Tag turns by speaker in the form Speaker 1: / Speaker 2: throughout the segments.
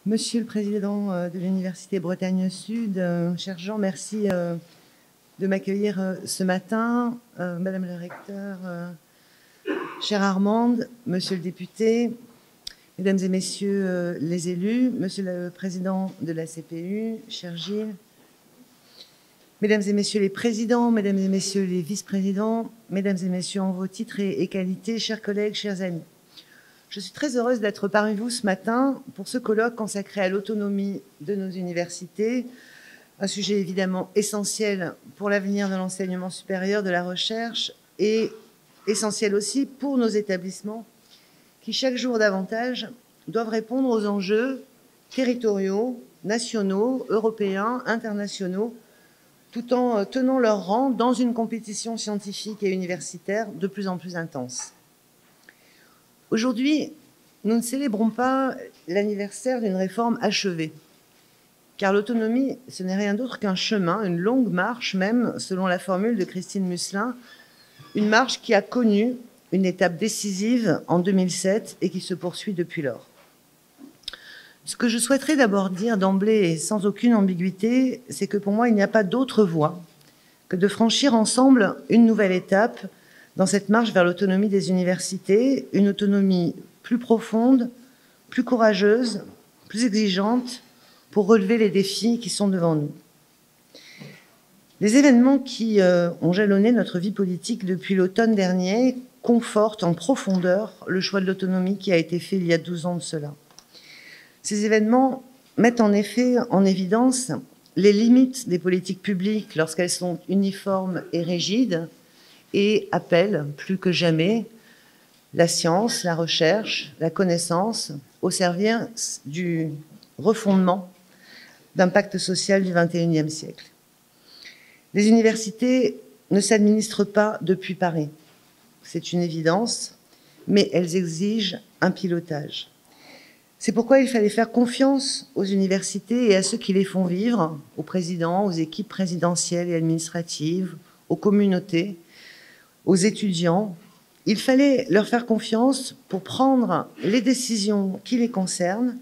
Speaker 1: Monsieur le Président de l'Université Bretagne Sud, cher Jean, merci de m'accueillir ce matin. Madame la recteure, chère Armande, Monsieur le député, Mesdames et Messieurs les élus, Monsieur le Président de la CPU, cher Gilles, Mesdames et Messieurs les présidents, Mesdames et Messieurs les vice-présidents, Mesdames et Messieurs en vos titres et qualités, chers collègues, chers amis. Je suis très heureuse d'être parmi vous ce matin pour ce colloque consacré à l'autonomie de nos universités, un sujet évidemment essentiel pour l'avenir de l'enseignement supérieur, de la recherche et essentiel aussi pour nos établissements qui, chaque jour davantage, doivent répondre aux enjeux territoriaux, nationaux, européens, internationaux, tout en tenant leur rang dans une compétition scientifique et universitaire de plus en plus intense. Aujourd'hui, nous ne célébrons pas l'anniversaire d'une réforme achevée, car l'autonomie, ce n'est rien d'autre qu'un chemin, une longue marche même, selon la formule de Christine Musselin, une marche qui a connu une étape décisive en 2007 et qui se poursuit depuis lors. Ce que je souhaiterais d'abord dire d'emblée et sans aucune ambiguïté, c'est que pour moi, il n'y a pas d'autre voie que de franchir ensemble une nouvelle étape dans cette marche vers l'autonomie des universités, une autonomie plus profonde, plus courageuse, plus exigeante pour relever les défis qui sont devant nous. Les événements qui ont jalonné notre vie politique depuis l'automne dernier confortent en profondeur le choix de l'autonomie qui a été fait il y a 12 ans de cela. Ces événements mettent en effet en évidence les limites des politiques publiques lorsqu'elles sont uniformes et rigides, et appelle plus que jamais la science, la recherche, la connaissance au service du refondement d'un pacte social du XXIe siècle. Les universités ne s'administrent pas depuis Paris, c'est une évidence, mais elles exigent un pilotage. C'est pourquoi il fallait faire confiance aux universités et à ceux qui les font vivre, aux présidents, aux équipes présidentielles et administratives, aux communautés, aux étudiants. Il fallait leur faire confiance pour prendre les décisions qui les concernent,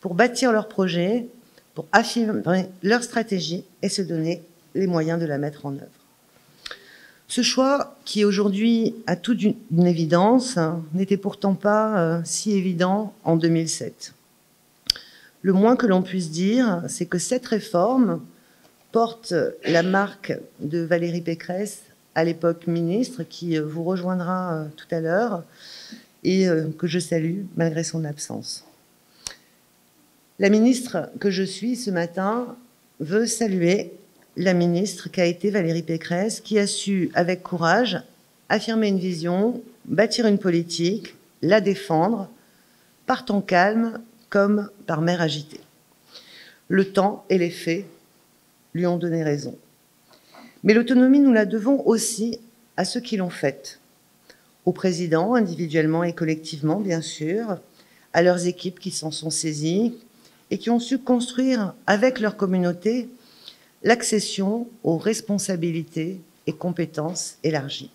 Speaker 1: pour bâtir leurs projets, pour affirmer leur stratégie et se donner les moyens de la mettre en œuvre. Ce choix, qui aujourd'hui a toute une évidence, n'était pourtant pas si évident en 2007. Le moins que l'on puisse dire, c'est que cette réforme porte la marque de Valérie Pécresse, à l'époque ministre, qui vous rejoindra tout à l'heure et que je salue malgré son absence. La ministre que je suis ce matin veut saluer la ministre qu'a été Valérie Pécresse, qui a su, avec courage, affirmer une vision, bâtir une politique, la défendre, par temps calme comme par mer agitée. Le temps et les faits lui ont donné raison. Mais l'autonomie, nous la devons aussi à ceux qui l'ont faite, aux présidents, individuellement et collectivement, bien sûr, à leurs équipes qui s'en sont saisies et qui ont su construire avec leur communauté l'accession aux responsabilités et compétences élargies.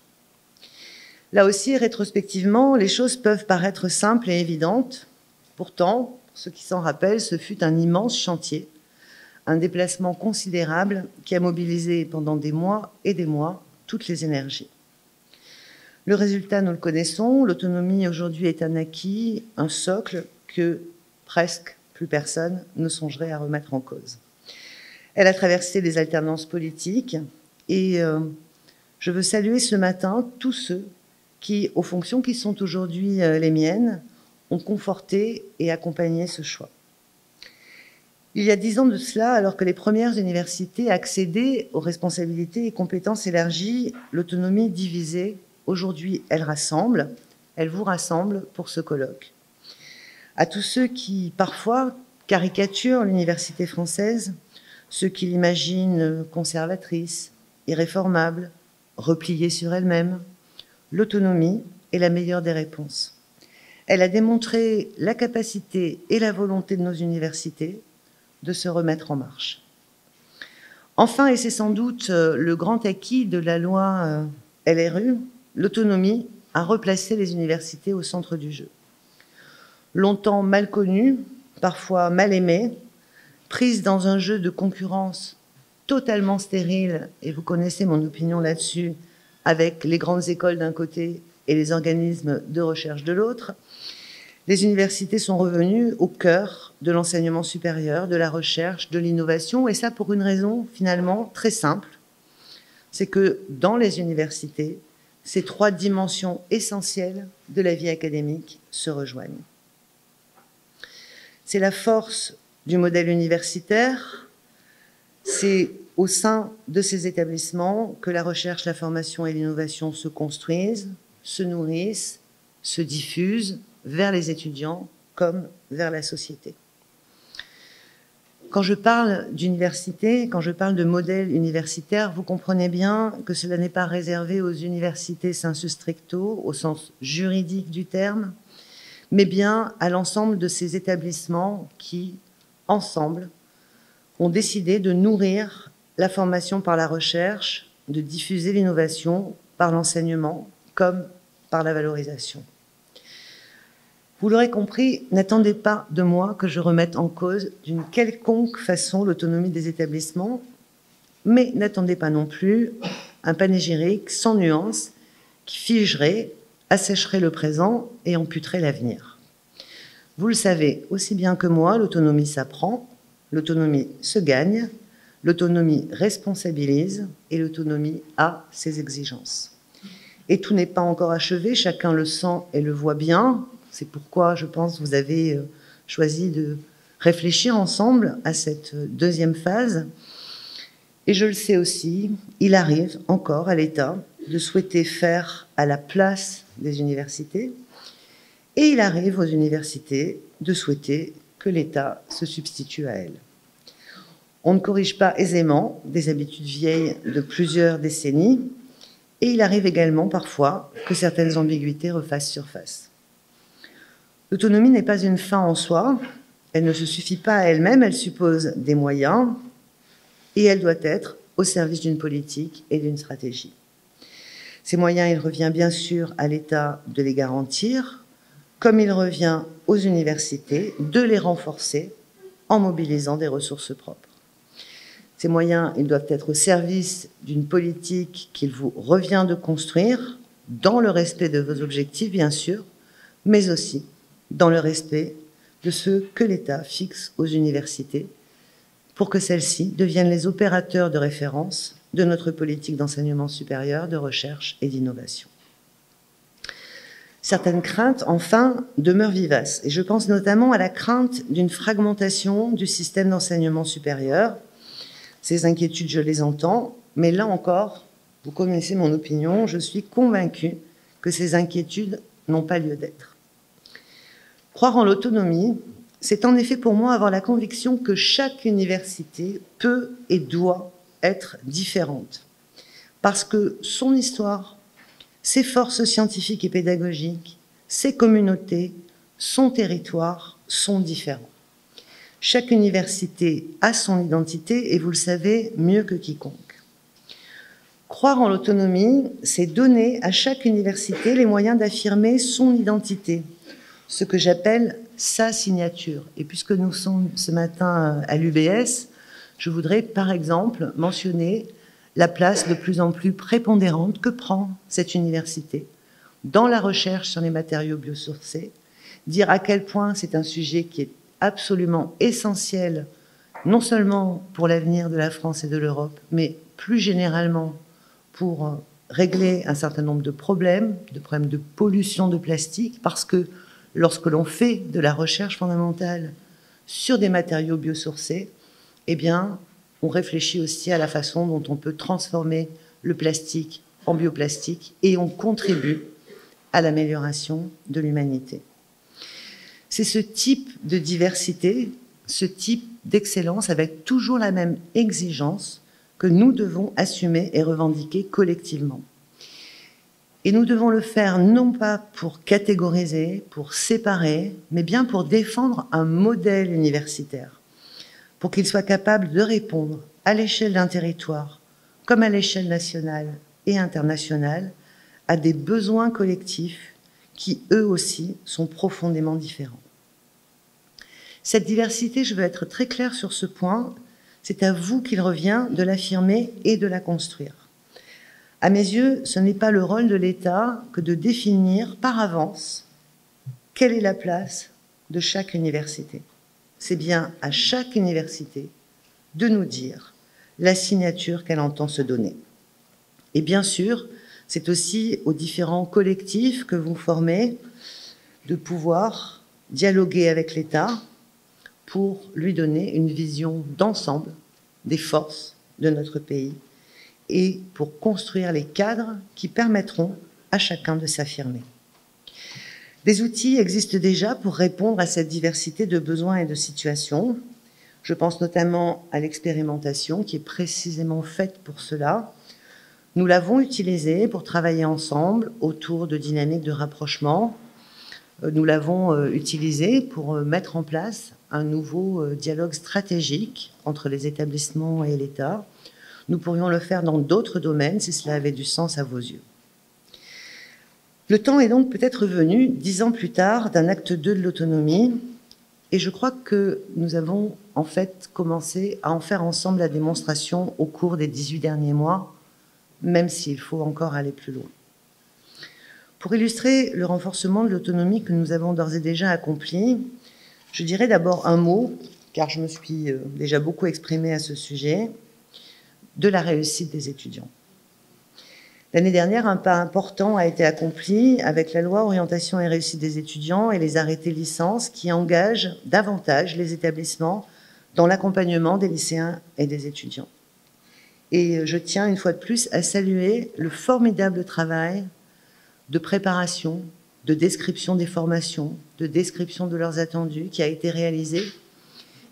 Speaker 1: Là aussi, rétrospectivement, les choses peuvent paraître simples et évidentes. Pourtant, pour ceux qui s'en rappellent, ce fut un immense chantier, un déplacement considérable qui a mobilisé pendant des mois et des mois toutes les énergies. Le résultat, nous le connaissons, l'autonomie aujourd'hui est un acquis, un socle que presque plus personne ne songerait à remettre en cause. Elle a traversé les alternances politiques et je veux saluer ce matin tous ceux qui, aux fonctions qui sont aujourd'hui les miennes, ont conforté et accompagné ce choix. Il y a 10 ans de cela, alors que les premières universités accédaient aux responsabilités et compétences élargies, l'autonomie divisée, aujourd'hui elle rassemble, elle vous rassemble pour ce colloque. À tous ceux qui, parfois, caricaturent l'université française, ceux qui l'imaginent conservatrice, irréformable, repliée sur elle-même, l'autonomie est la meilleure des réponses. Elle a démontré la capacité et la volonté de nos universités de se remettre en marche. Enfin, et c'est sans doute le grand acquis de la loi LRU, l'autonomie a replacé les universités au centre du jeu. Longtemps mal connues, parfois mal aimées, prises dans un jeu de concurrence totalement stérile, et vous connaissez mon opinion là-dessus, avec les grandes écoles d'un côté et les organismes de recherche de l'autre, les universités sont revenues au cœur de l'enseignement supérieur, de la recherche, de l'innovation, et ça pour une raison finalement très simple, c'est que dans les universités, ces trois dimensions essentielles de la vie académique se rejoignent. C'est la force du modèle universitaire, c'est au sein de ces établissements que la recherche, la formation et l'innovation se construisent, se nourrissent, se diffusent vers les étudiants comme vers la société. Quand je parle d'université, quand je parle de modèle universitaire, vous comprenez bien que cela n'est pas réservé aux universités sensu stricto, au sens juridique du terme, mais bien à l'ensemble de ces établissements qui, ensemble, ont décidé de nourrir la formation par la recherche, de diffuser l'innovation par l'enseignement comme par la valorisation. Vous l'aurez compris, n'attendez pas de moi que je remette en cause d'une quelconque façon l'autonomie des établissements, mais n'attendez pas non plus un panégyrique sans nuance qui figerait, assécherait le présent et amputerait l'avenir. Vous le savez aussi bien que moi, l'autonomie s'apprend, l'autonomie se gagne, l'autonomie responsabilise et l'autonomie a ses exigences. Et tout n'est pas encore achevé, chacun le sent et le voit bien. C'est pourquoi, je pense, vous avez choisi de réfléchir ensemble à cette deuxième phase. Et je le sais aussi, il arrive encore à l'État de souhaiter faire à la place des universités, et il arrive aux universités de souhaiter que l'État se substitue à elles. On ne corrige pas aisément des habitudes vieilles de plusieurs décennies, et il arrive également parfois que certaines ambiguïtés refassent surface. L'autonomie n'est pas une fin en soi, elle ne se suffit pas à elle-même, elle suppose des moyens et elle doit être au service d'une politique et d'une stratégie. Ces moyens, il revient bien sûr à l'État de les garantir, comme il revient aux universités de les renforcer en mobilisant des ressources propres. Ces moyens, ils doivent être au service d'une politique qu'il vous revient de construire, dans le respect de vos objectifs, bien sûr, mais aussi dans le respect de ceux que l'État fixe aux universités pour que celles-ci deviennent les opérateurs de référence de notre politique d'enseignement supérieur, de recherche et d'innovation. Certaines craintes, enfin, demeurent vivaces, et je pense notamment à la crainte d'une fragmentation du système d'enseignement supérieur. Ces inquiétudes, je les entends, mais là encore, vous connaissez mon opinion, je suis convaincue que ces inquiétudes n'ont pas lieu d'être. Croire en l'autonomie, c'est en effet pour moi avoir la conviction que chaque université peut et doit être différente, parce que son histoire, ses forces scientifiques et pédagogiques, ses communautés, son territoire sont différents. Chaque université a son identité et vous le savez mieux que quiconque. Croire en l'autonomie, c'est donner à chaque université les moyens d'affirmer son identité, ce que j'appelle sa signature. Et puisque nous sommes ce matin à l'UBS, je voudrais par exemple mentionner la place de plus en plus prépondérante que prend cette université dans la recherche sur les matériaux biosourcés, dire à quel point c'est un sujet qui est absolument essentiel, non seulement pour l'avenir de la France et de l'Europe, mais plus généralement pour régler un certain nombre de problèmes de pollution de plastique, parce que lorsque l'on fait de la recherche fondamentale sur des matériaux biosourcés, eh bien, on réfléchit aussi à la façon dont on peut transformer le plastique en bioplastique et on contribue à l'amélioration de l'humanité. C'est ce type de diversité, ce type d'excellence avec toujours la même exigence que nous devons assumer et revendiquer collectivement. Et nous devons le faire non pas pour catégoriser, pour séparer, mais bien pour défendre un modèle universitaire, pour qu'il soit capable de répondre à l'échelle d'un territoire, comme à l'échelle nationale et internationale, à des besoins collectifs qui, eux aussi, sont profondément différents. Cette diversité, je veux être très claire sur ce point, c'est à vous qu'il revient de l'affirmer et de la construire. À mes yeux, ce n'est pas le rôle de l'État que de définir par avance quelle est la place de chaque université. C'est bien à chaque université de nous dire la signature qu'elle entend se donner. Et bien sûr, c'est aussi aux différents collectifs que vous formez de pouvoir dialoguer avec l'État pour lui donner une vision d'ensemble des forces de notre pays et pour construire les cadres qui permettront à chacun de s'affirmer. Des outils existent déjà pour répondre à cette diversité de besoins et de situations. Je pense notamment à l'expérimentation qui est précisément faite pour cela. Nous l'avons utilisée pour travailler ensemble autour de dynamiques de rapprochement. Nous l'avons utilisée pour mettre en place un nouveau dialogue stratégique entre les établissements et l'État. Nous pourrions le faire dans d'autres domaines si cela avait du sens à vos yeux. Le temps est donc peut-être venu, 10 ans plus tard, d'un acte 2 de l'autonomie, et je crois que nous avons en fait commencé à en faire ensemble la démonstration au cours des 18 derniers mois, même s'il faut encore aller plus loin. Pour illustrer le renforcement de l'autonomie que nous avons d'ores et déjà accompli, je dirais d'abord un mot, car je me suis déjà beaucoup exprimée à ce sujet, de la réussite des étudiants. L'année dernière, un pas important a été accompli avec la loi Orientation et réussite des étudiants et les arrêtés licence qui engagent davantage les établissements dans l'accompagnement des lycéens et des étudiants. Et je tiens une fois de plus à saluer le formidable travail de préparation, de description des formations, de description de leurs attendus qui a été réalisé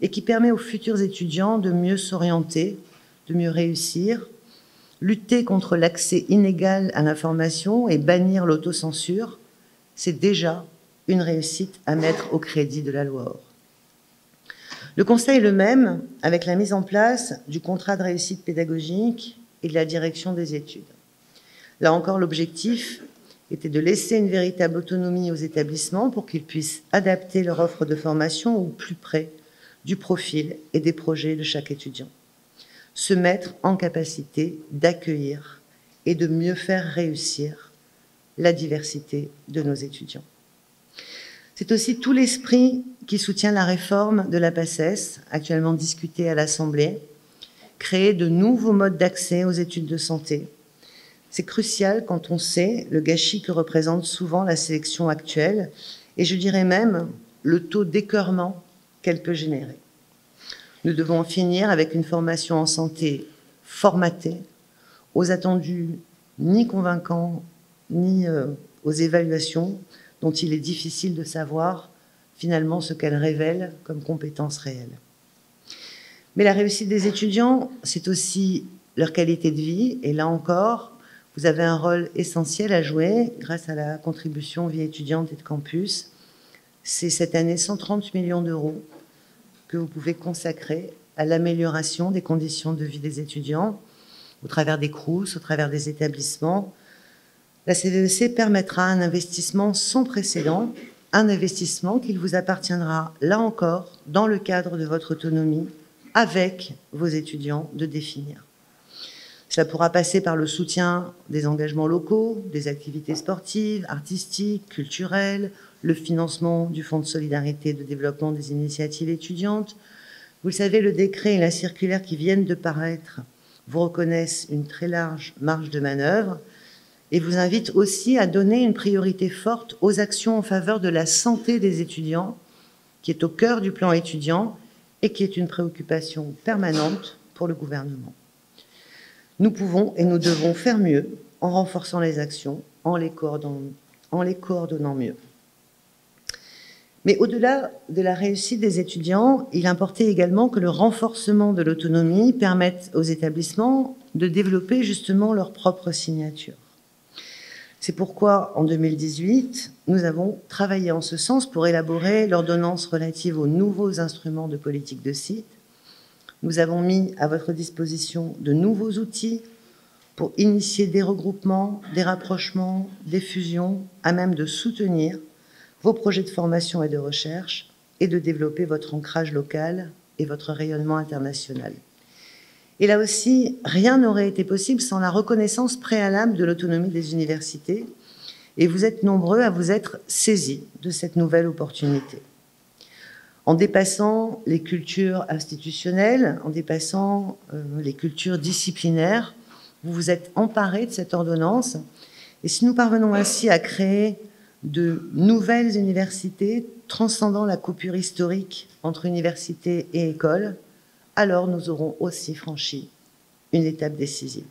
Speaker 1: et qui permet aux futurs étudiants de mieux s'orienter, de mieux réussir, lutter contre l'accès inégal à l'information et bannir l'autocensure, c'est déjà une réussite à mettre au crédit de la loi ORE. Le constat est le même avec la mise en place du contrat de réussite pédagogique et de la direction des études. Là encore, l'objectif était de laisser une véritable autonomie aux établissements pour qu'ils puissent adapter leur offre de formation au plus près du profil et des projets de chaque étudiant. Se mettre en capacité d'accueillir et de mieux faire réussir la diversité de nos étudiants. C'est aussi tout l'esprit qui soutient la réforme de la PACES, actuellement discutée à l'Assemblée, créer de nouveaux modes d'accès aux études de santé. C'est crucial quand on sait le gâchis que représente souvent la sélection actuelle et je dirais même le taux d'écœurement qu'elle peut générer. Nous devons en finir avec une formation en santé formatée, aux attendus ni convaincants, ni aux évaluations dont il est difficile de savoir finalement ce qu'elles révèlent comme compétences réelles. Mais la réussite des étudiants, c'est aussi leur qualité de vie, et là encore, vous avez un rôle essentiel à jouer grâce à la contribution vie étudiante et de campus. C'est cette année 130 millions d'euros que vous pouvez consacrer à l'amélioration des conditions de vie des étudiants au travers des CROUS, au travers des établissements. La CVEC permettra un investissement sans précédent, un investissement qu'il vous appartiendra, là encore, dans le cadre de votre autonomie, avec vos étudiants, de définir. Cela pourra passer par le soutien des engagements locaux, des activités sportives, artistiques, culturelles, le financement du Fonds de solidarité et de développement des initiatives étudiantes. Vous le savez, le décret et la circulaire qui viennent de paraître vous reconnaissent une très large marge de manœuvre et vous invitent aussi à donner une priorité forte aux actions en faveur de la santé des étudiants, qui est au cœur du plan étudiant et qui est une préoccupation permanente pour le gouvernement. Nous pouvons et nous devons faire mieux en renforçant les actions, en les coordonnant mieux. Mais au-delà de la réussite des étudiants, il importait également que le renforcement de l'autonomie permette aux établissements de développer justement leur propre signature. C'est pourquoi, en 2018, nous avons travaillé en ce sens pour élaborer l'ordonnance relative aux nouveaux instruments de politique de site. Nous avons mis à votre disposition de nouveaux outils pour initier des regroupements, des rapprochements, des fusions, à même de soutenir vos projets de formation et de recherche et de développer votre ancrage local et votre rayonnement international. Et là aussi, rien n'aurait été possible sans la reconnaissance préalable de l'autonomie des universités, et vous êtes nombreux à vous être saisis de cette nouvelle opportunité. En dépassant les cultures institutionnelles, en dépassant les cultures disciplinaires, vous vous êtes emparés de cette ordonnance, et si nous parvenons ainsi à créer de nouvelles universités transcendant la coupure historique entre université et école, alors nous aurons aussi franchi une étape décisive.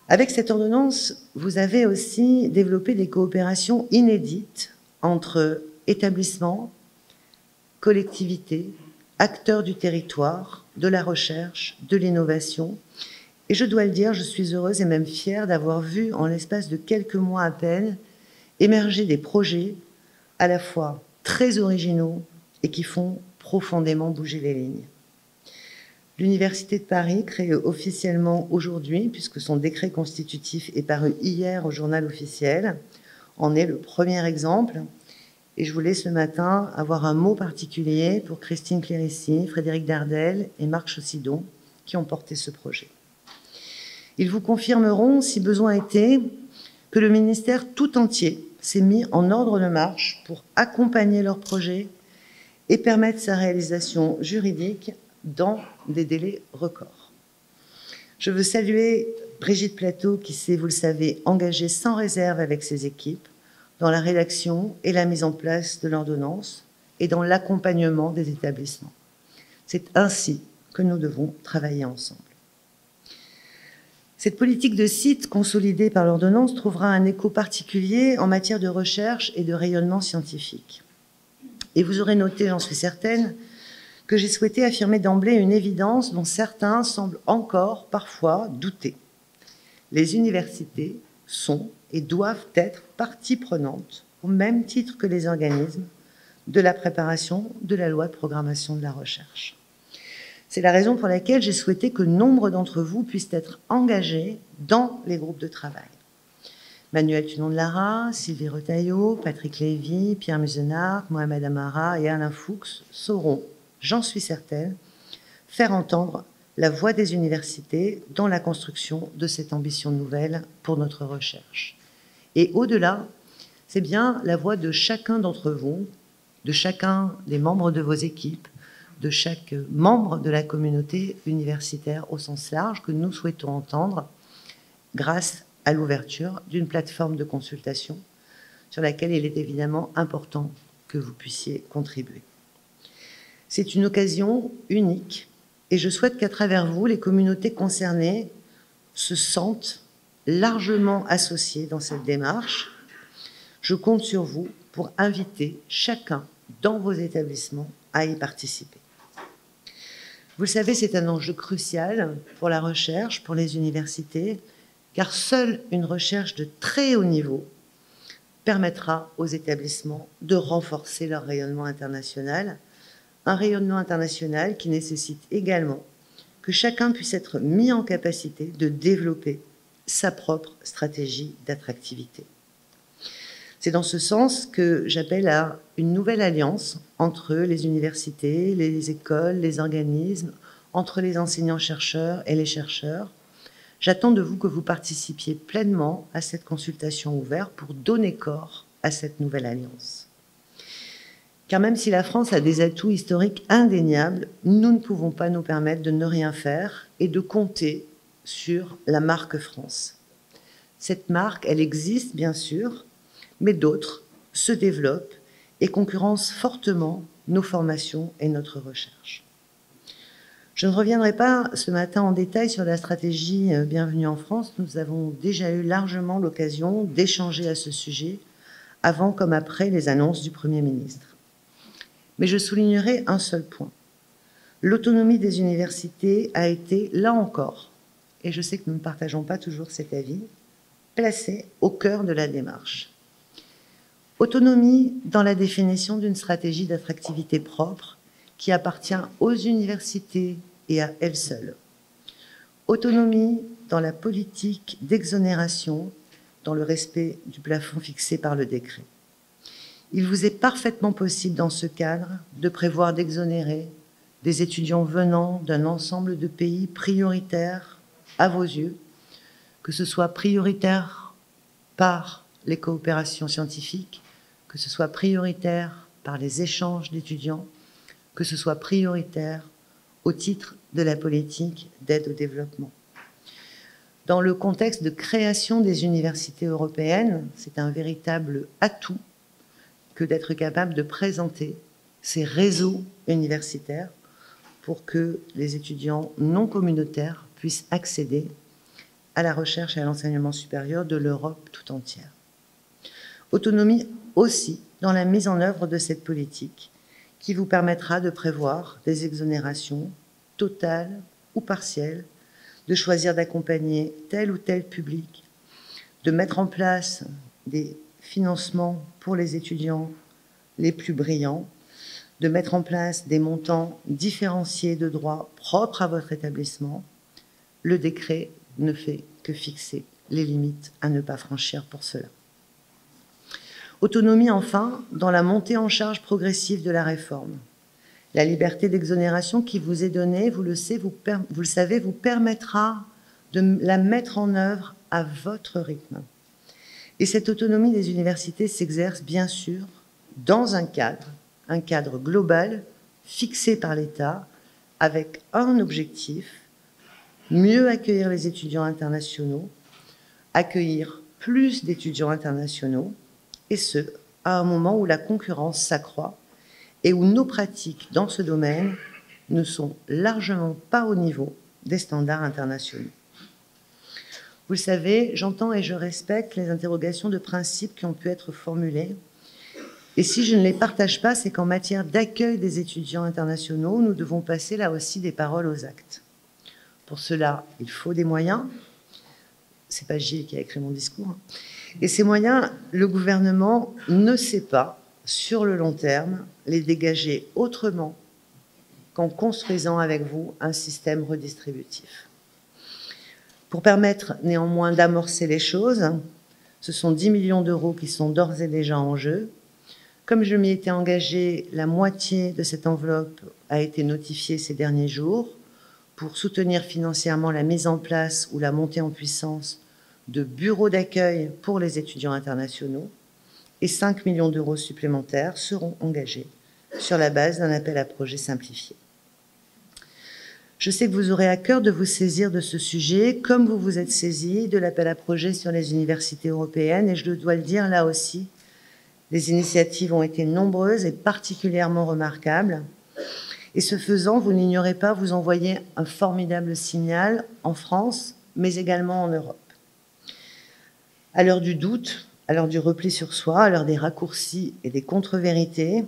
Speaker 1: Avec cette ordonnance, vous avez aussi développé des coopérations inédites entre établissements, collectivités, acteurs du territoire, de la recherche, de l'innovation. Et je dois le dire, je suis heureuse et même fière d'avoir vu, en l'espace de quelques mois à peine, émerger des projets à la fois très originaux et qui font profondément bouger les lignes. L'Université de Paris, créée officiellement aujourd'hui, puisque son décret constitutif est paru hier au Journal officiel, en est le premier exemple. Et je voulais ce matin avoir un mot particulier pour Christine Clérici, Frédéric Dardel et Marc Chaussidon, qui ont porté ce projet. Ils vous confirmeront, si besoin était, que le ministère tout entier s'est mis en ordre de marche pour accompagner leur projet et permettre sa réalisation juridique dans des délais records. Je veux saluer Brigitte Plateau qui s'est, vous le savez, engagée sans réserve avec ses équipes dans la rédaction et la mise en place de l'ordonnance et dans l'accompagnement des établissements. C'est ainsi que nous devons travailler ensemble. Cette politique de site consolidée par l'ordonnance trouvera un écho particulier en matière de recherche et de rayonnement scientifique. Et vous aurez noté, j'en suis certaine, que j'ai souhaité affirmer d'emblée une évidence dont certains semblent encore parfois douter. Les universités sont et doivent être partie prenante, au même titre que les organismes, de la préparation de la loi de programmation de la recherche. C'est la raison pour laquelle j'ai souhaité que nombre d'entre vous puissent être engagés dans les groupes de travail. Manuel Tunon-de-Lara, Sylvie Retailleau, Patrick Lévy, Pierre Musenard, Mohamed Amara et Alain Fuchs sauront, j'en suis certaine, faire entendre la voix des universités dans la construction de cette ambition nouvelle pour notre recherche. Et au-delà, c'est bien la voix de chacun d'entre vous, de chacun des membres de vos équipes, de chaque membre de la communauté universitaire au sens large que nous souhaitons entendre grâce à l'ouverture d'une plateforme de consultation sur laquelle il est évidemment important que vous puissiez contribuer. C'est une occasion unique et je souhaite qu'à travers vous, les communautés concernées se sentent largement associées dans cette démarche. Je compte sur vous pour inviter chacun dans vos établissements à y participer. Vous le savez, c'est un enjeu crucial pour la recherche, pour les universités, car seule une recherche de très haut niveau permettra aux établissements de renforcer leur rayonnement international, un rayonnement international qui nécessite également que chacun puisse être mis en capacité de développer sa propre stratégie d'attractivité. C'est dans ce sens que j'appelle à une nouvelle alliance entre les universités, les écoles, les organismes, entre les enseignants-chercheurs et les chercheurs. J'attends de vous que vous participiez pleinement à cette consultation ouverte pour donner corps à cette nouvelle alliance. Car même si la France a des atouts historiques indéniables, nous ne pouvons pas nous permettre de ne rien faire et de compter sur la marque France. Cette marque, elle existe bien sûr, mais d'autres se développent et concurrencent fortement nos formations et notre recherche. Je ne reviendrai pas ce matin en détail sur la stratégie Bienvenue en France. Nous avons déjà eu largement l'occasion d'échanger à ce sujet, avant comme après les annonces du Premier ministre. Mais je soulignerai un seul point. L'autonomie des universités a été, là encore, et je sais que nous ne partageons pas toujours cet avis, placée au cœur de la démarche. Autonomie dans la définition d'une stratégie d'attractivité propre qui appartient aux universités et à elles seules. Autonomie dans la politique d'exonération dans le respect du plafond fixé par le décret. Il vous est parfaitement possible dans ce cadre de prévoir d'exonérer des étudiants venant d'un ensemble de pays prioritaires à vos yeux, que ce soit prioritaire par les coopérations scientifiques, que ce soit prioritaire par les échanges d'étudiants, que ce soit prioritaire au titre de la politique d'aide au développement. Dans le contexte de création des universités européennes, c'est un véritable atout que d'être capable de présenter ces réseaux universitaires pour que les étudiants non communautaires puissent accéder à la recherche et à l'enseignement supérieur de l'Europe tout entière. Autonomie aussi dans la mise en œuvre de cette politique qui vous permettra de prévoir des exonérations totales ou partielles, de choisir d'accompagner tel ou tel public, de mettre en place des financements pour les étudiants les plus brillants, de mettre en place des montants différenciés de droits propres à votre établissement. Le décret ne fait que fixer les limites à ne pas franchir pour cela. Autonomie enfin dans la montée en charge progressive de la réforme. La liberté d'exonération qui vous est donnée, vous le savez, vous permettra de la mettre en œuvre à votre rythme. Et cette autonomie des universités s'exerce bien sûr dans un cadre global fixé par l'État avec un objectif: mieux accueillir les étudiants internationaux, accueillir plus d'étudiants internationaux, et ce, à un moment où la concurrence s'accroît et où nos pratiques dans ce domaine ne sont largement pas au niveau des standards internationaux. Vous le savez, j'entends et je respecte les interrogations de principe qui ont pu être formulées. Et si je ne les partage pas, c'est qu'en matière d'accueil des étudiants internationaux, nous devons passer là aussi des paroles aux actes. Pour cela, il faut des moyens. C'est pas Gilles qui a écrit mon discours. Et ces moyens, le gouvernement ne sait pas, sur le long terme, les dégager autrement qu'en construisant avec vous un système redistributif. Pour permettre néanmoins d'amorcer les choses, ce sont 10 millions d'euros qui sont d'ores et déjà en jeu. Comme je m'y étais engagée, la moitié de cette enveloppe a été notifiée ces derniers jours pour soutenir financièrement la mise en place ou la montée en puissance de bureaux d'accueil pour les étudiants internationaux, et 5 millions d'euros supplémentaires seront engagés sur la base d'un appel à projets simplifié. Je sais que vous aurez à cœur de vous saisir de ce sujet, comme vous vous êtes saisi de l'appel à projets sur les universités européennes, et je dois le dire là aussi, les initiatives ont été nombreuses et particulièrement remarquables. Et ce faisant, vous n'ignorez pas, vous envoyez un formidable signal en France, mais également en Europe. À l'heure du doute, à l'heure du repli sur soi, à l'heure des raccourcis et des contre-vérités,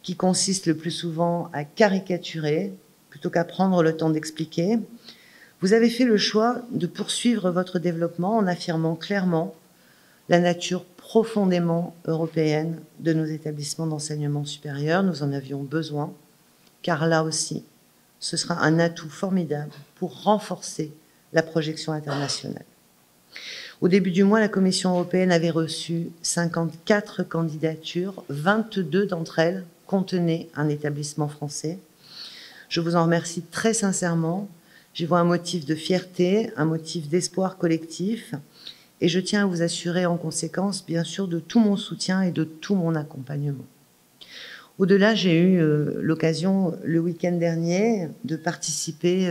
Speaker 1: qui consistent le plus souvent à caricaturer plutôt qu'à prendre le temps d'expliquer, vous avez fait le choix de poursuivre votre développement en affirmant clairement la nature profondément européenne de nos établissements d'enseignement supérieur. Nous en avions besoin, car là aussi, ce sera un atout formidable pour renforcer la projection internationale. Au début du mois, la Commission européenne avait reçu 54 candidatures, 22 d'entre elles contenaient un établissement français. Je vous en remercie très sincèrement. J'y vois un motif de fierté, un motif d'espoir collectif, et je tiens à vous assurer en conséquence, bien sûr, de tout mon soutien et de tout mon accompagnement. Au-delà, j'ai eu l'occasion, le week-end dernier, de participer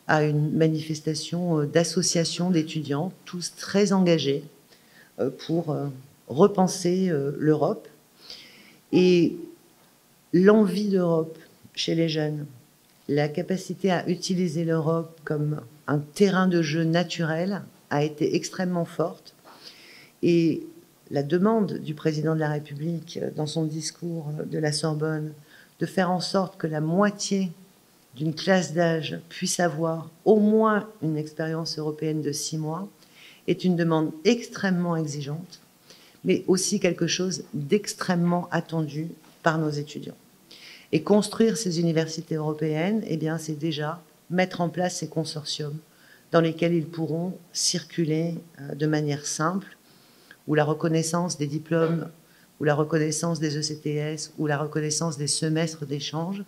Speaker 1: à une manifestation d'associations d'étudiants, tous très engagés pour repenser l'Europe. Et l'envie d'Europe chez les jeunes, la capacité à utiliser l'Europe comme un terrain de jeu naturel a été extrêmement forte. Et la demande du président de la République dans son discours de la Sorbonne de faire en sorte que la moitié d'une classe d'âge puisse avoir au moins une expérience européenne de 6 mois est une demande extrêmement exigeante, mais aussi quelque chose d'extrêmement attendu par nos étudiants. Et construire ces universités européennes, eh bien, c'est déjà mettre en place ces consortiums dans lesquels ils pourront circuler de manière simple, où la reconnaissance des diplômes ou la reconnaissance des ECTS, ou la reconnaissance des semestres d'échange,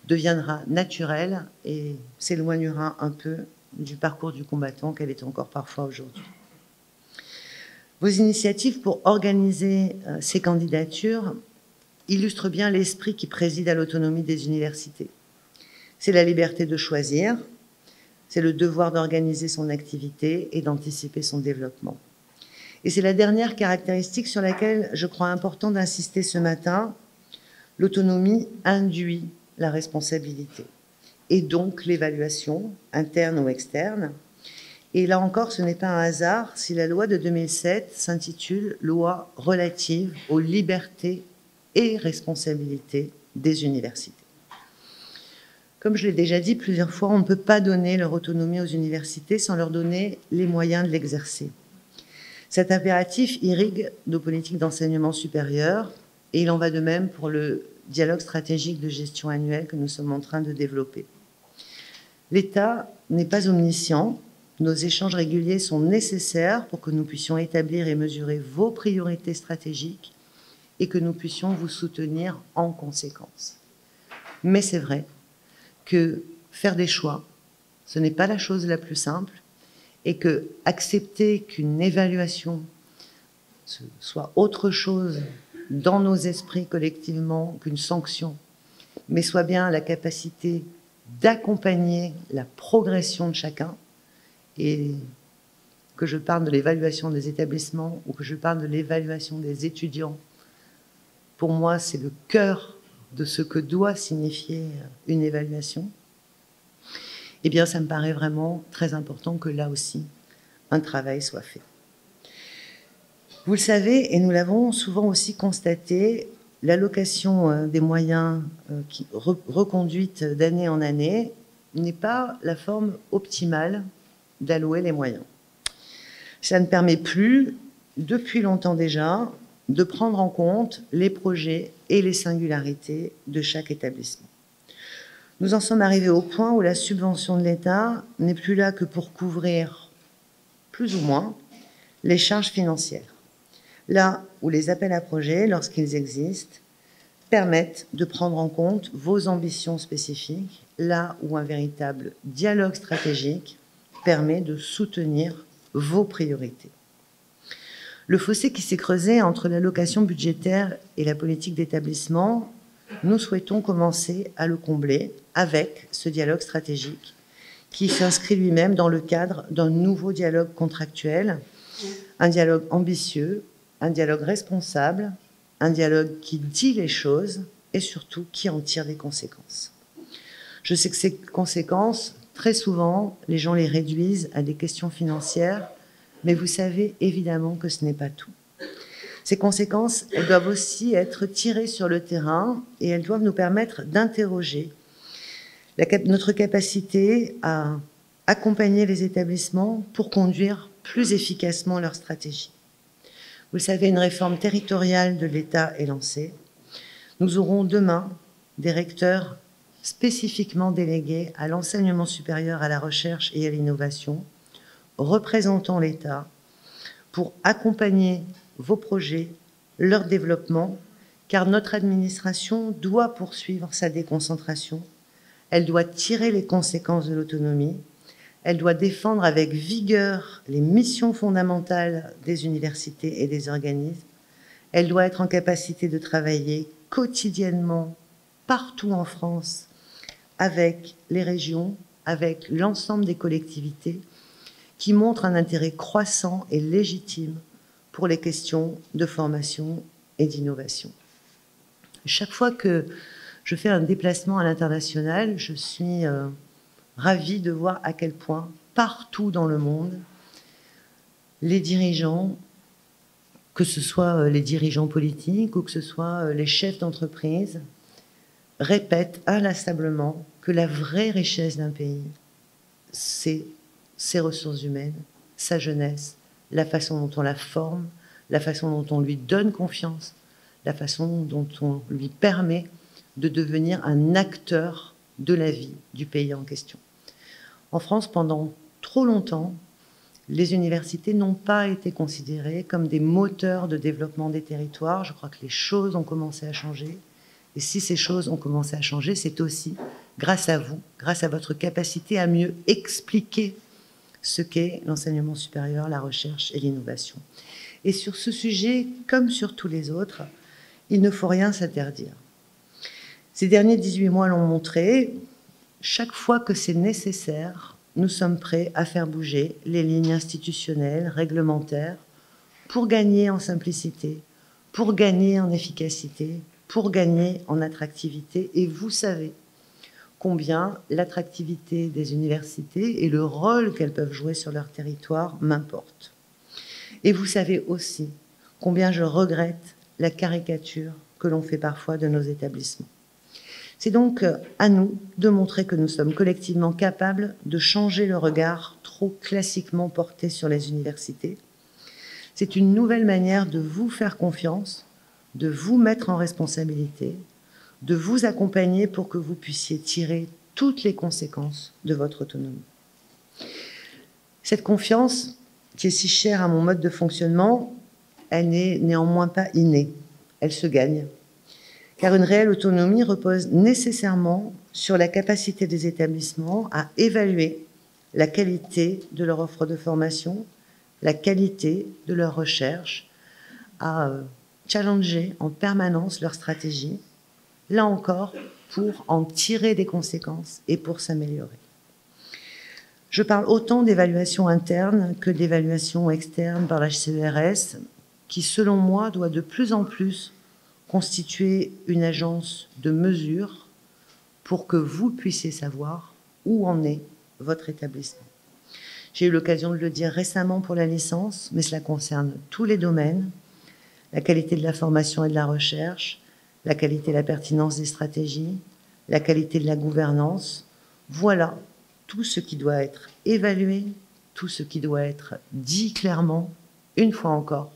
Speaker 1: deviendra naturelle et s'éloignera un peu du parcours du combattant qu'elle est encore parfois aujourd'hui. Vos initiatives pour organiser ces candidatures illustrent bien l'esprit qui préside à l'autonomie des universités. C'est la liberté de choisir, c'est le devoir d'organiser son activité et d'anticiper son développement. Et c'est la dernière caractéristique sur laquelle je crois important d'insister ce matin. L'autonomie induit la responsabilité et donc l'évaluation, interne ou externe. Et là encore, ce n'est pas un hasard si la loi de 2007 s'intitule « Loi relative aux libertés et responsabilités des universités ». Comme je l'ai déjà dit plusieurs fois, on ne peut pas donner leur autonomie aux universités sans leur donner les moyens de l'exercer. Cet impératif irrigue nos politiques d'enseignement supérieur et il en va de même pour le dialogue stratégique de gestion annuel que nous sommes en train de développer. L'État n'est pas omniscient. Nos échanges réguliers sont nécessaires pour que nous puissions établir et mesurer vos priorités stratégiques et que nous puissions vous soutenir en conséquence. Mais c'est vrai que faire des choix, ce n'est pas la chose la plus simple et que accepter qu'une évaluation soit autre chose dans nos esprits collectivement qu'une sanction, mais soit bien la capacité d'accompagner la progression de chacun, et que je parle de l'évaluation des établissements ou que je parle de l'évaluation des étudiants, pour moi, c'est le cœur de ce que doit signifier une évaluation. Eh bien, ça me paraît vraiment très important que là aussi, un travail soit fait. Vous le savez, et nous l'avons souvent aussi constaté, l'allocation des moyens reconduite d'année en année n'est pas la forme optimale d'allouer les moyens. Ça ne permet plus, depuis longtemps déjà, de prendre en compte les projets et les singularités de chaque établissement. Nous en sommes arrivés au point où la subvention de l'État n'est plus là que pour couvrir, plus ou moins, les charges financières. Là où les appels à projets, lorsqu'ils existent, permettent de prendre en compte vos ambitions spécifiques, là où un véritable dialogue stratégique permet de soutenir vos priorités. Le fossé qui s'est creusé entre l'allocation budgétaire et la politique d'établissement, nous souhaitons commencer à le combler avec ce dialogue stratégique qui s'inscrit lui-même dans le cadre d'un nouveau dialogue contractuel, un dialogue ambitieux, un dialogue responsable, un dialogue qui dit les choses et surtout qui en tire des conséquences. Je sais que ces conséquences, très souvent, les gens les réduisent à des questions financières, mais vous savez évidemment que ce n'est pas tout. Ces conséquences, elles doivent aussi être tirées sur le terrain et elles doivent nous permettre d'interroger notre capacité à accompagner les établissements pour conduire plus efficacement leur stratégie. Vous le savez, une réforme territoriale de l'État est lancée. Nous aurons demain des recteurs spécifiquement délégués à l'enseignement supérieur, à la recherche et à l'innovation, représentant l'État pour accompagner vos projets, leur développement, car notre administration doit poursuivre sa déconcentration, elle doit tirer les conséquences de l'autonomie, elle doit défendre avec vigueur les missions fondamentales des universités et des organismes, elle doit être en capacité de travailler quotidiennement, partout en France, avec les régions, avec l'ensemble des collectivités, qui montrent un intérêt croissant et légitime pour les questions de formation et d'innovation. Chaque fois que je fais un déplacement à l'international, je suis ravie de voir à quel point, partout dans le monde, les dirigeants, que ce soit les dirigeants politiques ou que ce soit les chefs d'entreprise, répètent inlassablement que la vraie richesse d'un pays, c'est ses ressources humaines, sa jeunesse, la façon dont on la forme, la façon dont on lui donne confiance, la façon dont on lui permet de devenir un acteur de la vie du pays en question. En France, pendant trop longtemps, les universités n'ont pas été considérées comme des moteurs de développement des territoires. Je crois que les choses ont commencé à changer. Et si ces choses ont commencé à changer, c'est aussi grâce à vous, grâce à votre capacité à mieux expliquer ce qu'est l'enseignement supérieur, la recherche et l'innovation. Et sur ce sujet, comme sur tous les autres, il ne faut rien s'interdire. Ces derniers 18 mois l'ont montré, chaque fois que c'est nécessaire, nous sommes prêts à faire bouger les lignes institutionnelles, réglementaires, pour gagner en simplicité, pour gagner en efficacité, pour gagner en attractivité. Et vous savez combien l'attractivité des universités et le rôle qu'elles peuvent jouer sur leur territoire m'importent. Et vous savez aussi combien je regrette la caricature que l'on fait parfois de nos établissements. C'est donc à nous de montrer que nous sommes collectivement capables de changer le regard trop classiquement porté sur les universités. C'est une nouvelle manière de vous faire confiance, de vous mettre en responsabilité, de vous accompagner pour que vous puissiez tirer toutes les conséquences de votre autonomie. Cette confiance, qui est si chère à mon mode de fonctionnement, elle n'est néanmoins pas innée, elle se gagne. Car une réelle autonomie repose nécessairement sur la capacité des établissements à évaluer la qualité de leur offre de formation, la qualité de leur recherche, à challenger en permanence leur stratégie, là encore, pour en tirer des conséquences et pour s'améliorer. Je parle autant d'évaluation interne que d'évaluation externe par la CERS, qui, selon moi, doit de plus en plus constituer une agence de mesure pour que vous puissiez savoir où en est votre établissement. J'ai eu l'occasion de le dire récemment pour la licence, mais cela concerne tous les domaines, la qualité de la formation et de la recherche, la qualité et la pertinence des stratégies, la qualité de la gouvernance. Voilà tout ce qui doit être évalué, tout ce qui doit être dit clairement, une fois encore,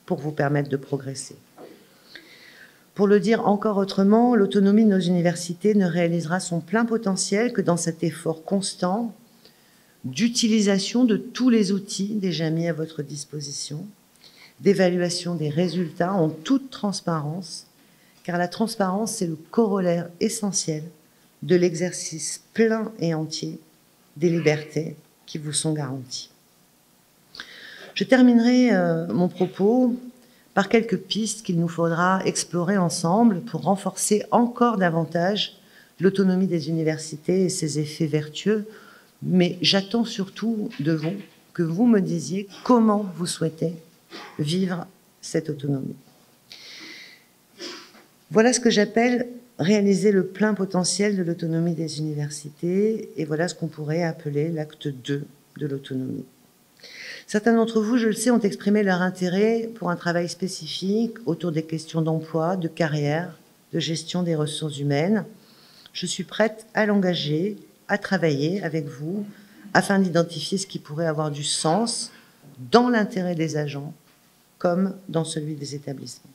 Speaker 1: pour vous permettre de progresser. Pour le dire encore autrement, l'autonomie de nos universités ne réalisera son plein potentiel que dans cet effort constant d'utilisation de tous les outils déjà mis à votre disposition, d'évaluation des résultats en toute transparence, car la transparence, c'est le corollaire essentiel de l'exercice plein et entier des libertés qui vous sont garanties. Je terminerai mon propos par quelques pistes qu'il nous faudra explorer ensemble pour renforcer encore davantage l'autonomie des universités et ses effets vertueux. Mais j'attends surtout de vous que vous me disiez comment vous souhaitez vivre cette autonomie. Voilà ce que j'appelle réaliser le plein potentiel de l'autonomie des universités, et voilà ce qu'on pourrait appeler l'acte 2 de l'autonomie. Certains d'entre vous, je le sais, ont exprimé leur intérêt pour un travail spécifique autour des questions d'emploi, de carrière, de gestion des ressources humaines. Je suis prête à l'engager, à travailler avec vous, afin d'identifier ce qui pourrait avoir du sens dans l'intérêt des agents, comme dans celui des établissements.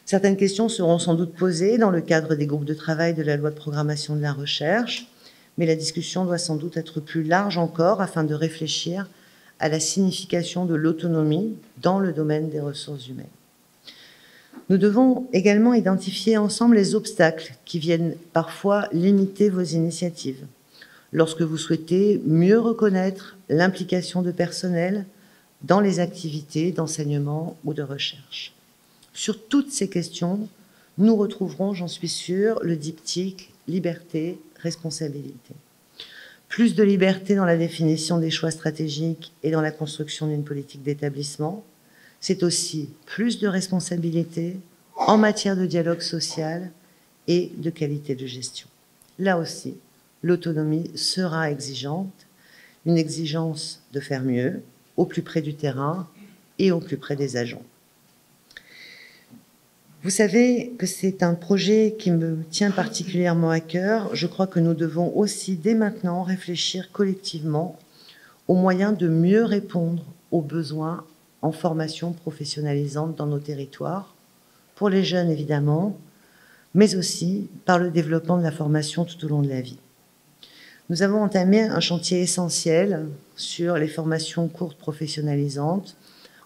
Speaker 1: Certaines questions seront sans doute posées dans le cadre des groupes de travail de la loi de programmation de la recherche, mais la discussion doit sans doute être plus large encore afin de réfléchir à la signification de l'autonomie dans le domaine des ressources humaines. Nous devons également identifier ensemble les obstacles qui viennent parfois limiter vos initiatives, lorsque vous souhaitez mieux reconnaître l'implication de personnel dans les activités d'enseignement ou de recherche. Sur toutes ces questions, nous retrouverons, j'en suis sûre, le diptyque liberté, responsabilité. Plus de liberté dans la définition des choix stratégiques et dans la construction d'une politique d'établissement, c'est aussi plus de responsabilité en matière de dialogue social et de qualité de gestion. Là aussi, l'autonomie sera exigeante, une exigence de faire mieux, au plus près du terrain et au plus près des agents. Vous savez que c'est un projet qui me tient particulièrement à cœur. Je crois que nous devons aussi dès maintenant réfléchir collectivement aux moyens de mieux répondre aux besoins en formation professionnalisante dans nos territoires, pour les jeunes évidemment, mais aussi par le développement de la formation tout au long de la vie. Nous avons entamé un chantier essentiel sur les formations courtes professionnalisantes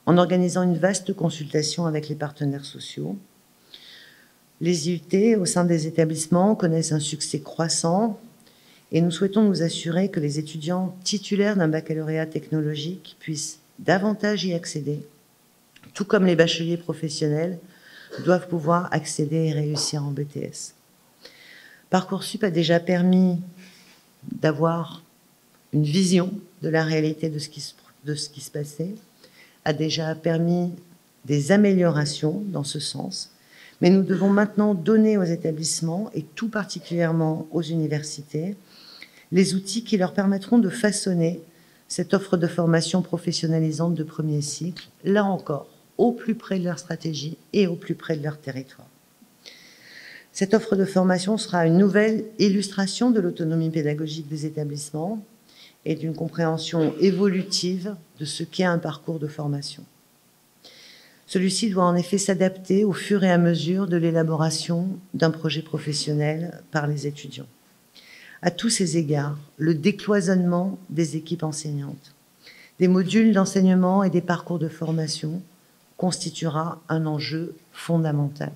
Speaker 1: en organisant une vaste consultation avec les partenaires sociaux. Les IUT au sein des établissements connaissent un succès croissant et nous souhaitons nous assurer que les étudiants titulaires d'un baccalauréat technologique puissent davantage y accéder, tout comme les bacheliers professionnels doivent pouvoir accéder et réussir en BTS. Parcoursup a déjà permis d'avoir une vision de la réalité de ce qui se passait, a déjà permis des améliorations dans ce sens, mais nous devons maintenant donner aux établissements, et tout particulièrement aux universités, les outils qui leur permettront de façonner cette offre de formation professionnalisante de premier cycle, là encore, au plus près de leur stratégie et au plus près de leur territoire. Cette offre de formation sera une nouvelle illustration de l'autonomie pédagogique des établissements et d'une compréhension évolutive de ce qu'est un parcours de formation. Celui-ci doit en effet s'adapter au fur et à mesure de l'élaboration d'un projet professionnel par les étudiants. À tous ces égards, le décloisonnement des équipes enseignantes, des modules d'enseignement et des parcours de formation constituera un enjeu fondamental.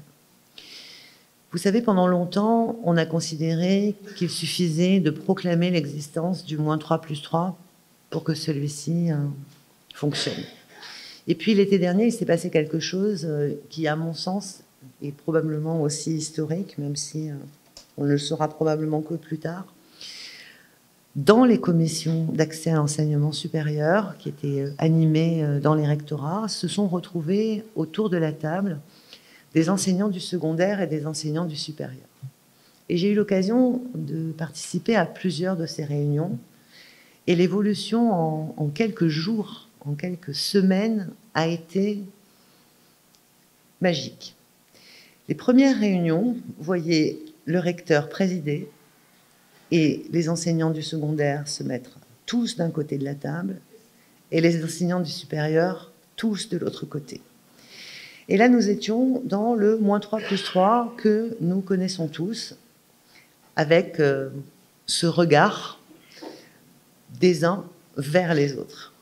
Speaker 1: Vous savez, pendant longtemps, on a considéré qu'il suffisait de proclamer l'existence du -3+3 pour que celui-ci fonctionne. Et puis l'été dernier, il s'est passé quelque chose qui, à mon sens, est probablement aussi historique, même si on ne le saura probablement que plus tard. Dans les commissions d'accès à l'enseignement supérieur, qui étaient animées dans les rectorats, se sont retrouvés autour de la table des enseignants du secondaire et des enseignants du supérieur. Et j'ai eu l'occasion de participer à plusieurs de ces réunions, et l'évolution en quelques jours, en quelques semaines, a été magique. Les premières réunions voyaient le recteur présider et les enseignants du secondaire se mettre tous d'un côté de la table et les enseignants du supérieur tous de l'autre côté. Et là, nous étions dans le -3+3 que nous connaissons tous, avec ce regard des uns vers les autres.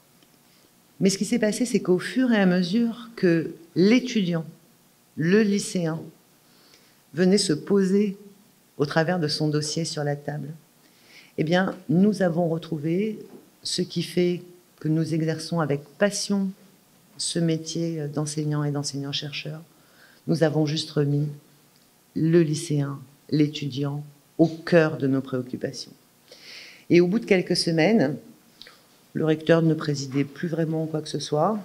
Speaker 1: Mais ce qui s'est passé, c'est qu'au fur et à mesure que l'étudiant, le lycéen, venait se poser au travers de son dossier sur la table, eh bien, nous avons retrouvé ce qui fait que nous exerçons avec passion ce métier d'enseignant et d'enseignant-chercheur. Nous avons juste remis le lycéen, l'étudiant, au cœur de nos préoccupations. Et au bout de quelques semaines, le recteur ne présidait plus vraiment quoi que ce soit.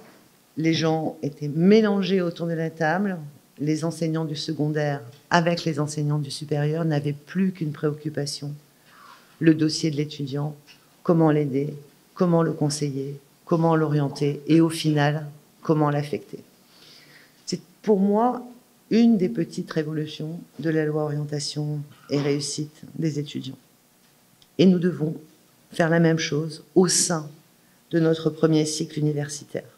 Speaker 1: Les gens étaient mélangés autour de la table. Les enseignants du secondaire avec les enseignants du supérieur n'avaient plus qu'une préoccupation: le dossier de l'étudiant, comment l'aider, comment le conseiller, comment l'orienter et au final, comment l'affecter. C'est pour moi une des petites révolutions de la loi orientation et réussite des étudiants. Et nous devons faire la même chose au sein de notre premier cycle universitaire.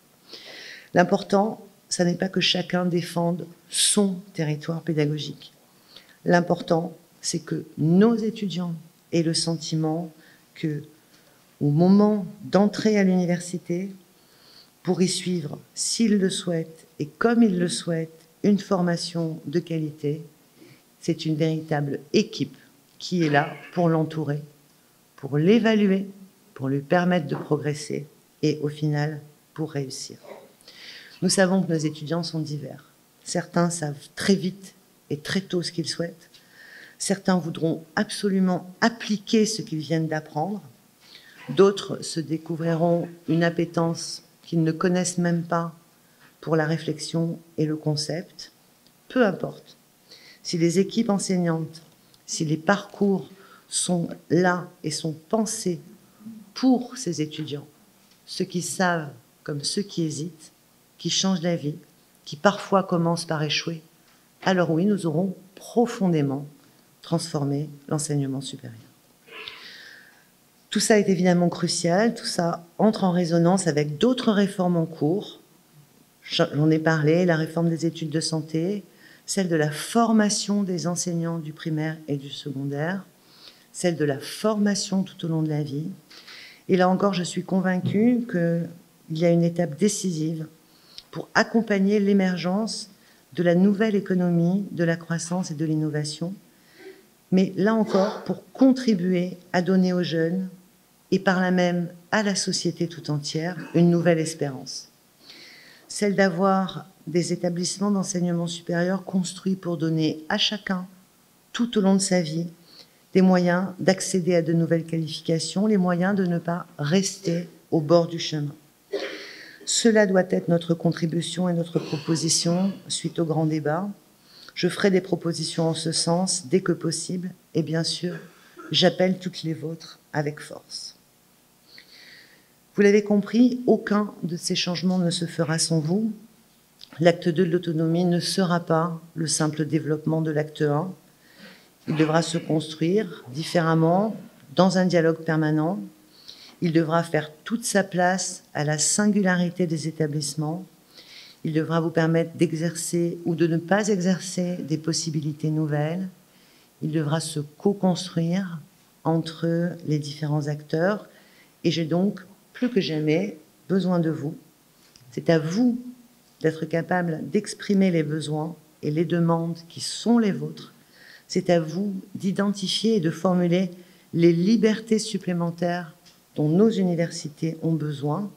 Speaker 1: L'important, ce n'est pas que chacun défende son territoire pédagogique. L'important, c'est que nos étudiants aient le sentiment que, au moment d'entrer à l'université, pour y suivre, s'ils le souhaitent et comme ils le souhaitent, une formation de qualité, c'est une véritable équipe qui est là pour l'entourer, pour l'évaluer, pour lui permettre de progresser et, au final, pour réussir. Nous savons que nos étudiants sont divers. Certains savent très vite et très tôt ce qu'ils souhaitent. Certains voudront absolument appliquer ce qu'ils viennent d'apprendre. D'autres se découvriront une appétence qu'ils ne connaissent même pas pour la réflexion et le concept. Peu importe. Si les équipes enseignantes, si les parcours sont là et sont pensés pour ces étudiants, ceux qui savent comme ceux qui hésitent, qui changent d'avis, qui parfois commencent par échouer, alors oui, nous aurons profondément transformé l'enseignement supérieur. Tout ça est évidemment crucial, tout ça entre en résonance avec d'autres réformes en cours. J'en ai parlé, la réforme des études de santé, celle de la formation des enseignants du primaire et du secondaire, celle de la formation tout au long de la vie. Et là encore, je suis convaincue qu'il y a une étape décisive pour accompagner l'émergence de la nouvelle économie, de la croissance et de l'innovation, mais là encore, pour contribuer à donner aux jeunes, et par là même à la société tout entière, une nouvelle espérance. Celle d'avoir des établissements d'enseignement supérieur construits pour donner à chacun, tout au long de sa vie, des moyens d'accéder à de nouvelles qualifications, les moyens de ne pas rester au bord du chemin. Cela doit être notre contribution et notre proposition suite au grand débat. Je ferai des propositions en ce sens dès que possible et bien sûr, j'appelle toutes les vôtres avec force. Vous l'avez compris, aucun de ces changements ne se fera sans vous. L'acte 2 de l'autonomie ne sera pas le simple développement de l'acte 1. Il devra se construire différemment, dans un dialogue permanent. Il devra faire toute sa place à la singularité des établissements. Il devra vous permettre d'exercer ou de ne pas exercer des possibilités nouvelles. Il devra se co-construire entre les différents acteurs. Et j'ai donc, plus que jamais, besoin de vous. C'est à vous d'être capable d'exprimer les besoins et les demandes qui sont les vôtres. C'est à vous d'identifier et de formuler les libertés supplémentaires dont nos universités ont besoin.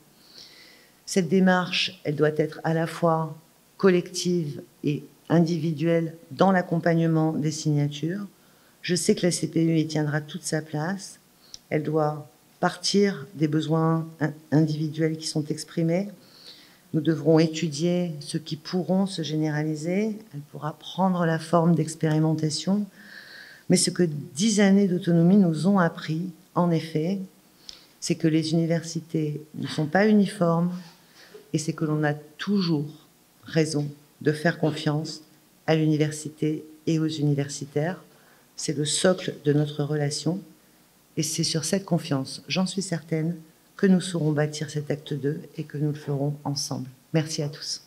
Speaker 1: Cette démarche, elle doit être à la fois collective et individuelle dans l'accompagnement des signatures. Je sais que la CPU y tiendra toute sa place. Elle doit partir des besoins individuels qui sont exprimés. Nous devrons étudier ceux qui pourront se généraliser. Elle pourra prendre la forme d'expérimentation. Mais ce que 10 années d'autonomie nous ont appris, en effet, c'est que les universités ne sont pas uniformes et c'est que l'on a toujours raison de faire confiance à l'université et aux universitaires. C'est le socle de notre relation et c'est sur cette confiance, j'en suis certaine, que nous saurons bâtir cet acte 2 et que nous le ferons ensemble. Merci à tous.